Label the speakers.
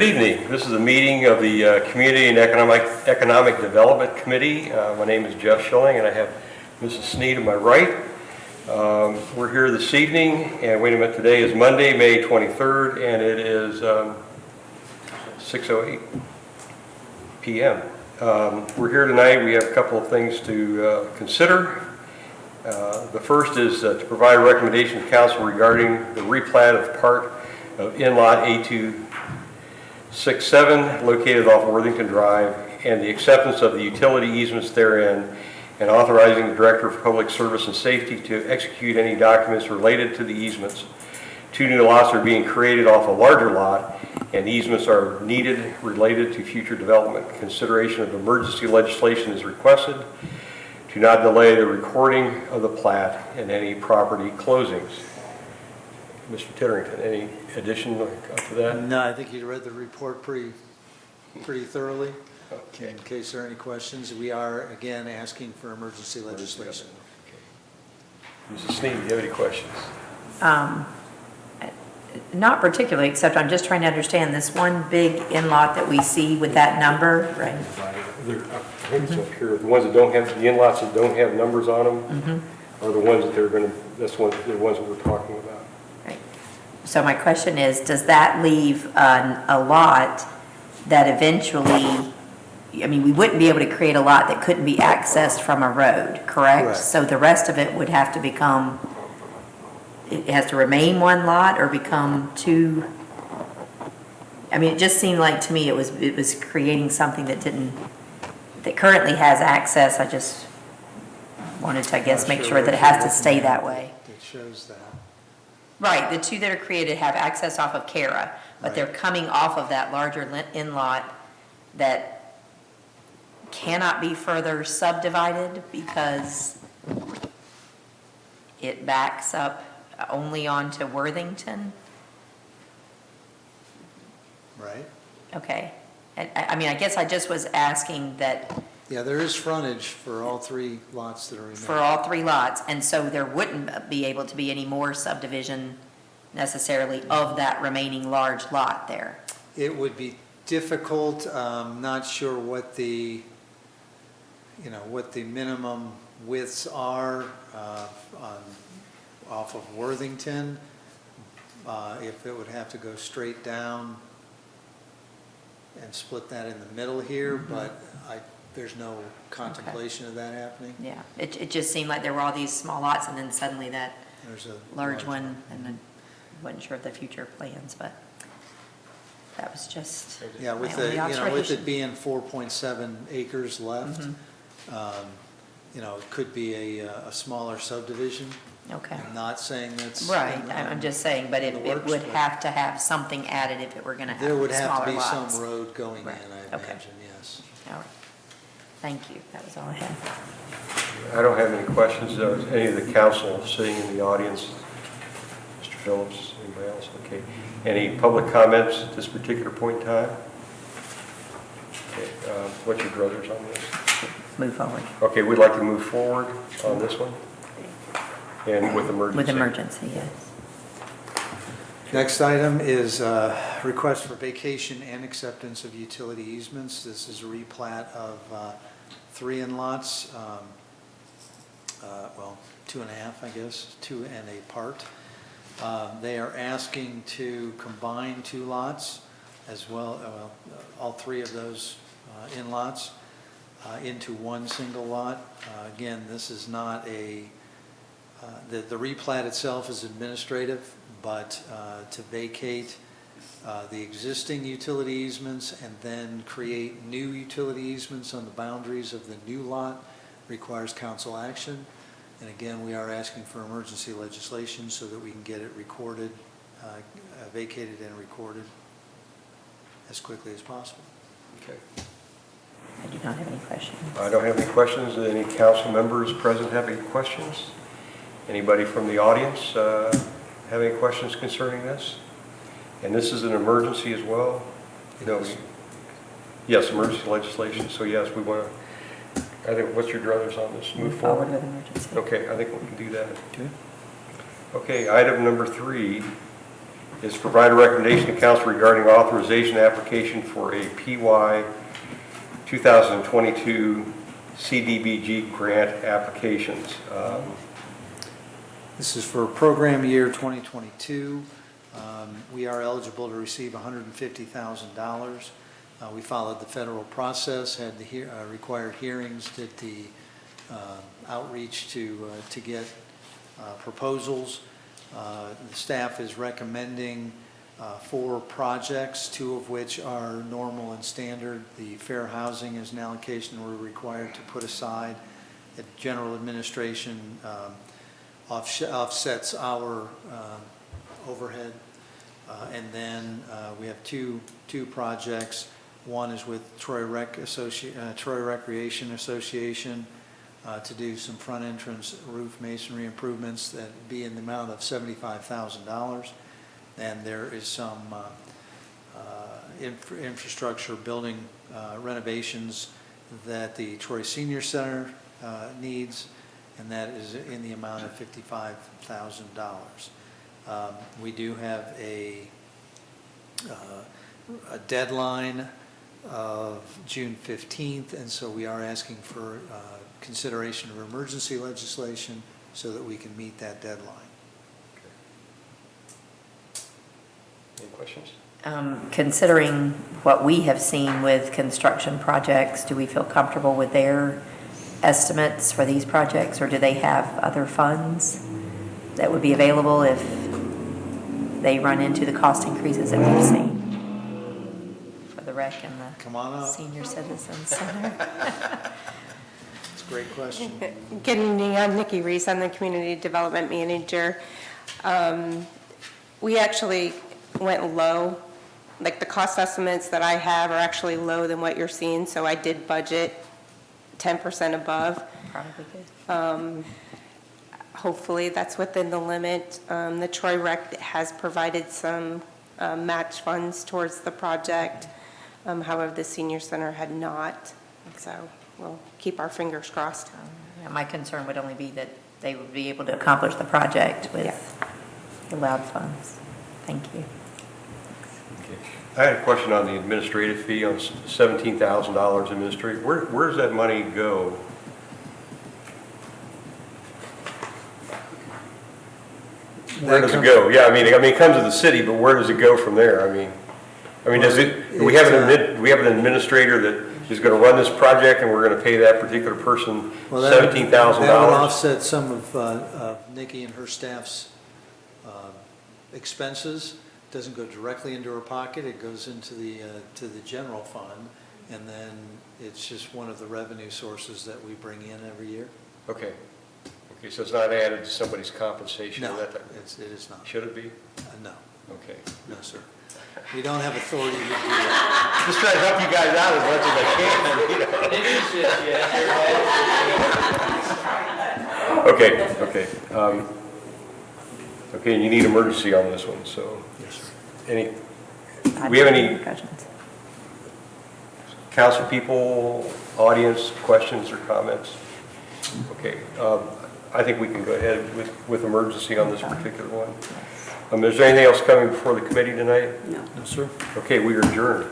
Speaker 1: Good evening. This is a meeting of the Community and Economic Development Committee. My name is Jeff Schilling, and I have Mrs. Sneed to my right. We're here this evening, and wait a minute, today is Monday, May 23rd, and it is 6:08 p.m. We're here tonight. We have a couple of things to consider. The first is to provide a recommendation to council regarding the replat of part of in-lot A267 located off Worthington Drive and the acceptance of the utility easements therein, and authorizing the Director of Public Service and Safety to execute any documents related to the easements. Two new lots are being created off a larger lot, and easements are needed related to future development. Consideration of emergency legislation is requested to not delay the recording of the plat and any property closings. Mr. Titterington, any addition to that?
Speaker 2: No, I think you read the report pretty thoroughly.
Speaker 1: Okay.
Speaker 2: In case there are any questions, we are again asking for emergency legislation.
Speaker 1: Okay. Mrs. Sneed, do you have any questions?
Speaker 3: Not particularly, except I'm just trying to understand this one big in-lot that we see with that number, right?
Speaker 1: I think it's up here. The ones that don't have, the in-lots that don't have numbers on them are the ones that they're going to, the ones that we're talking about.
Speaker 3: Right. So my question is, does that leave a lot that eventually, I mean, we wouldn't be able to create a lot that couldn't be accessed from a road, correct?
Speaker 2: Correct.
Speaker 3: So the rest of it would have to become, it has to remain one lot or become two? I mean, it just seemed like to me it was creating something that currently has access. I just wanted to, I guess, make sure that it has to stay that way.
Speaker 2: It shows that.
Speaker 3: Right, the two that are created have access off of Cara, but
Speaker 2: Right.
Speaker 3: they're coming off of that larger in-lot that cannot be further subdivided because it backs up only onto Worthington?
Speaker 2: Right?
Speaker 3: Okay. I mean, I guess I just was asking that
Speaker 2: Yeah, there is frontage for all three lots that are remaining.
Speaker 3: for all three lots, and so there wouldn't be able to be any more subdivision necessarily of that remaining large lot there.
Speaker 2: It would be difficult, not sure what the, what the minimum widths are off of Worthington. If it would have to go straight down and split that in the middle here, but there's no contemplation of that happening.
Speaker 3: Yeah, it just seemed like there were all these small lots and then suddenly that
Speaker 2: There's a
Speaker 3: large one, and I wasn't sure of the future plans, but that was just
Speaker 2: Yeah, with
Speaker 3: my
Speaker 2: the,
Speaker 3: only
Speaker 2: with
Speaker 3: observation.
Speaker 2: it being 4.7 acres left,
Speaker 3: Mm-hmm.
Speaker 2: It could be a smaller subdivision.
Speaker 3: Okay.
Speaker 2: I'm not saying that's.
Speaker 3: Right, I'm just saying, but
Speaker 2: in
Speaker 3: it
Speaker 2: the works,
Speaker 3: would
Speaker 2: but
Speaker 3: have to have something added if it were gonna have
Speaker 2: There would
Speaker 3: smaller
Speaker 2: have to be
Speaker 3: lots.
Speaker 2: some road going in,
Speaker 3: Right,
Speaker 2: I
Speaker 3: okay.
Speaker 2: imagine, yes.
Speaker 3: All right. Thank you, that was all I had.
Speaker 1: I don't have any questions. Any of the council sitting in the audience? Mr. Phillips, anybody else? Okay. Any public comments at this particular point in time? Okay. What's your druthers on this?
Speaker 3: Move forward.
Speaker 1: Okay, we'd like to move forward on this one. And with emergency.
Speaker 3: With emergency, yes.
Speaker 2: Next item is request for vacation and acceptance of utility easements. This is a replat of 3 in-lots, well, 2.5, I guess, 2 and a part. They are asking to combine 2 lots as well, all 3 of those in-lots into one single lot. Again, this is not a, the replat itself is administrative, but to vacate the existing utility easements and then create new utility easements on the boundaries of the new lot requires council action. And again, we are asking for emergency legislation so that we can get it recorded, vacated and recorded as quickly as possible.
Speaker 1: Okay.
Speaker 3: I do not have any questions.
Speaker 1: I don't have any questions. Do any council members present have any questions? Anybody from the audience have any questions concerning this? And this is an emergency as well? No. Yes, emergency legislation. So yes, we want to, I think, what's your druthers on this? Move forward?
Speaker 3: with emergency.
Speaker 1: Okay, I think we can do that.
Speaker 2: Okay.
Speaker 1: Okay, item number 3 is to provide a recommendation to council regarding authorization application for a PY 2022 CDBG grant applications.
Speaker 2: This is for program year 2022. We are eligible to receive $150,000. We followed the federal process, had the required hearings, did the outreach to get proposals. The staff is recommending 4 projects, 2 of which are normal and standard. The fair housing is an allocation we're required to put aside. The general administration offsets our overhead. And then we have two projects. One is with Troy Recreation Association to do some front entrance roof masonry improvements that be in the amount of $75,000. And there is some infrastructure building renovations that the Troy Senior Center needs, and that is in the amount of $55,000. We do have a deadline of June 15th, and so we are asking for consideration of emergency legislation so that we can meet that deadline.
Speaker 1: Any questions?
Speaker 3: Considering what we have seen with construction projects, do we feel comfortable with their estimates for these projects, or do they have other funds that would be available if they run into the cost increases that we've seen for the rec and
Speaker 2: Come on
Speaker 3: the
Speaker 2: up.
Speaker 3: senior citizen center?
Speaker 2: It's a great question.
Speaker 4: Good evening, I'm Nikki Reese, I'm the Community Development Manager. We actually went low, like the cost estimates that I have are actually low than what you're seeing, so I did budget 10% above.
Speaker 3: Probably good.
Speaker 4: Hopefully, that's within the limit. The Troy Rec has provided some match funds towards the project. However, the senior center had not, so we'll keep our fingers crossed.
Speaker 3: My concern would only be that they would be able to accomplish the project with the allowed funds. Thank you.
Speaker 1: Okay. I had a question on the administrative fee on $17,000 administrative. Where does that money go? Where does it go? Yeah, I mean, it comes to the city, but where does it go from there? I mean, does it? Do we have an administrator that is going to run this project, and we're going to pay that particular person $17,000?
Speaker 2: That would offset some of Nikki and her staff's expenses. It doesn't go directly into her pocket. It goes into to the general fund, and then it's just one of the revenue sources that we bring in every year.
Speaker 1: Okay. Okay, so it's not added to somebody's compensation?
Speaker 2: No,
Speaker 1: or that type?
Speaker 2: it is not.
Speaker 1: Should it be?
Speaker 2: No,
Speaker 1: Okay.
Speaker 2: no, sir. We don't have authority to do that.
Speaker 1: Just trying to help you guys out as much as I can. Okay, okay. Okay, and you need emergency on this one, so.
Speaker 2: Yes, sir.
Speaker 1: Any, we have any
Speaker 3: Questions?
Speaker 1: council people, audience, questions or comments? Okay, I think we can go ahead with emergency on this particular one. Is there anything else coming before the committee tonight?
Speaker 2: No, sir.
Speaker 1: Okay, we are adjourned.